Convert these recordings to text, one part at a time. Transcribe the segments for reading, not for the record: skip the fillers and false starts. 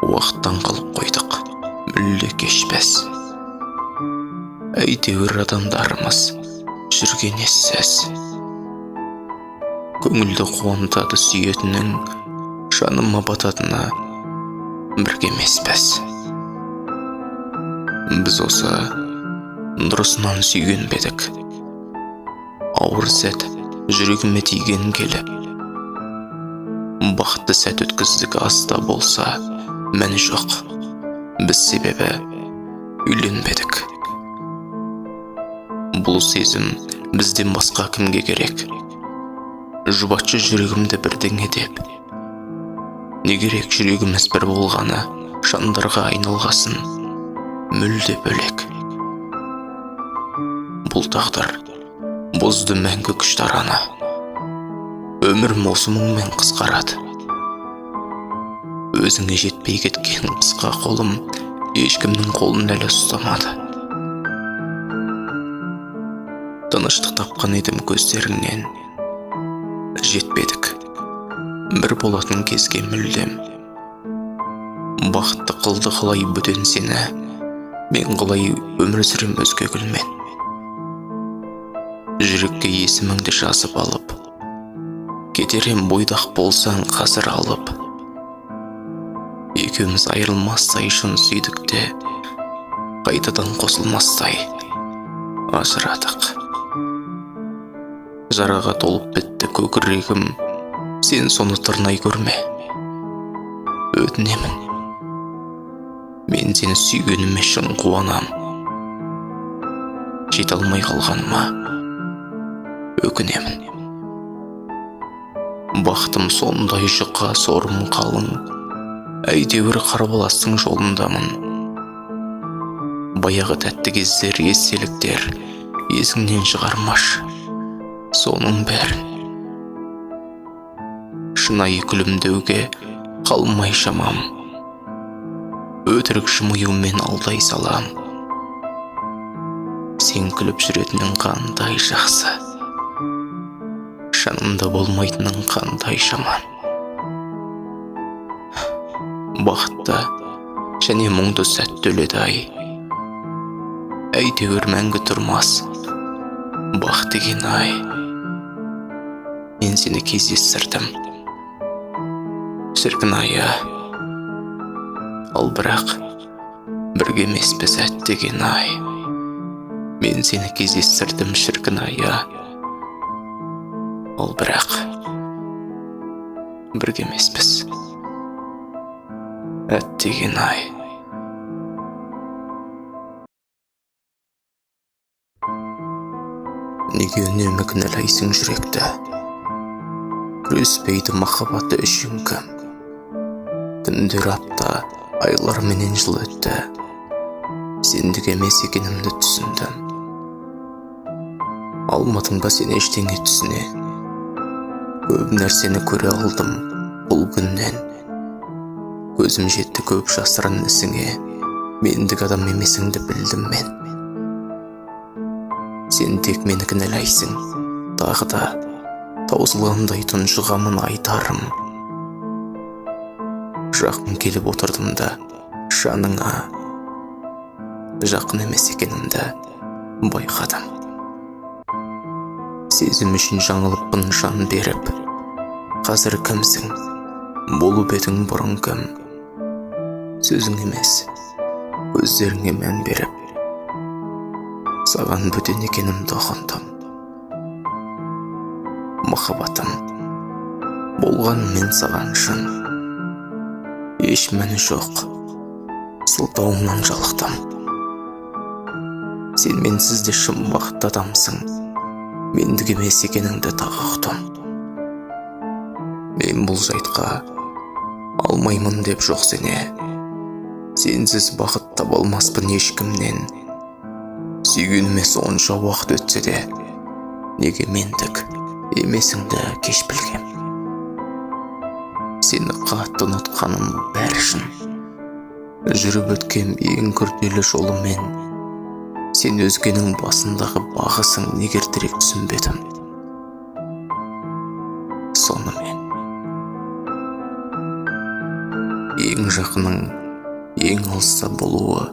Уақыттан қалып қойдық, мүлде кешпес. Әйтеуір адамдарымыз жүрген ессіз. Көңілді қуантады сүйетінің, жаныма бататына бірге емеспіз. Біз осы дұрысынан сүйген бедік. Ауыр сәт жүрегіме тиген келіп, бақытты сәт өткіздік аста болса, мәні жоқ. Біз себебі үйленбедік. Бұл сезім бізден басқа кімге керек? Жұбатшы жүрегімді бірдеңе деп. Не керек жүрегіміз бір болғаны, шандарға айналғасын, мүлде бөлек. Бұл тағдыр бұзды мәңгі күштараны. Өмір маусымыңмен қысқарады. Өзіңе жетпей кеткен қысқа қолым ешкімнің қолын әлі ұстамады. Тыныштық тапқан едім көздеріңнен, жетпедік. Бір болатын кезге мүлдем. Бақытты қылды қалай бөтен сені, мен қалай өмір сүрем өзге гүлмен. Жүрекке есіміңді жазып алып, кетерем бойдақ болсаң қазір алып. Екеуміз айырылмастай шын сүйдік те, қайтадан қосылмастай ажырадық. Жараға толып бітті көкірегім, сен соны тырнай көрме. Өтінемін, мен сені сүйгеніме шын қуанам. Жете алмай қалғаныма өкінемін. Бақытым сондай жұқа, сорым қалың, әйтеуір қарбаластың жолындамын. Баяғы тәтті кездер, естеліктер есіңнен шығармаш соның бәрін. Шынайы күлімдеуге қалмай шамам, өтірік жымиюмен алдай салам. Сен күліп жүретінің қандай жақсы, жанымда болмайтының қандай жаман. Бақытты және мұңды сәт төледі ай, әйтеуір мәңгі тұрмас бақыт деген ай. Мен сені кездестірдім, шіркін ая, ал бірақ бірге емеспіз әттеген ай. Мен сені кездестірдім, шіркін ая, ал бірақ бірге емеспіз әттеген ай. Неге үнемі кінәлайсың жүректі? Күреспейді махаббаты үшін кім? Күндер апта, айлар менен жыл өтті. Сендік емес екенімді түсіндім. Алмадың ба сен ештеңе түсіне? Көп нәрсені көре алдым бұл күннен. Көзім жетті көп жасырын ісіңе, мендік адам емесіңді білдім мен. Сен тек мені кінәлайсың, тағы да таусылғандай тұншығамын айтарым. Жақын келіп отырдым да жаныңа жақын емес екенімді байқадым. Сезім үшін жаңылыппын жан беріп, қазір кімсің, болып едің бұрын кім? Сөзің емес, көздеріңе мән беріп, саған бөтен екенімді ұғындым. Махаббатым болған мен саған шын, еш мәні жоқ, сылтауыңнан жалықтым. Сен менсіз де шын бақытты адамсың, мендік емес екеніңді тағы ұқтым. Мен бұл жайтқа алмаймын деп жоқ сене, сенсіз бақыт таба алмаспын ешкімнен. Сүйгеніме сонша уақыт өтсе де, неге мендік емесіңді кеш білгем. Сені қатты ұнатқаным бәрі шын, жүріп өткем ең күрделі жолымен. Сен өзгенің басындағы бағысың, негердірек түсінбедім. Сонымен ең жақының ең алыста болуы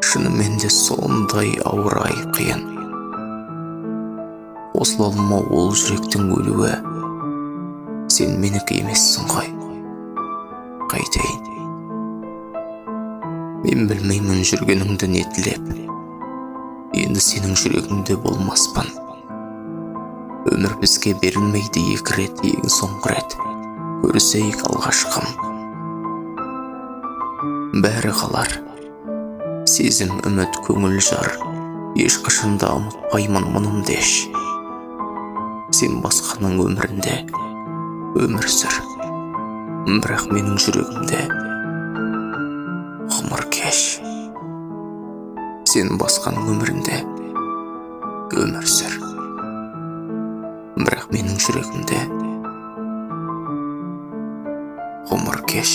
шынымен де сондай ауыр қиын. Қосыла алмау ол жүректің өлуі. Сен менікі емессің ғой. Қайтейін. Мен білмеймін жүргеніңді не тілеп. Енді сенің жүрегіңде болмаспын. Өмір бізге берілмейді екі рет, ең соңғы рет. Көрісейік алғашқым. Бәрі қалар. Сезім, үміт, көңіл жар. Ешқашанда ұмытпаймын мұнымды еш. Сен басқаның өмірінде өмір сүр. Бірақ менің жүрегімде ғұмыр кеш. Сен басқаның өмірінде өмір сүр. Бірақ менің жүрегімде ғұмыр кеш.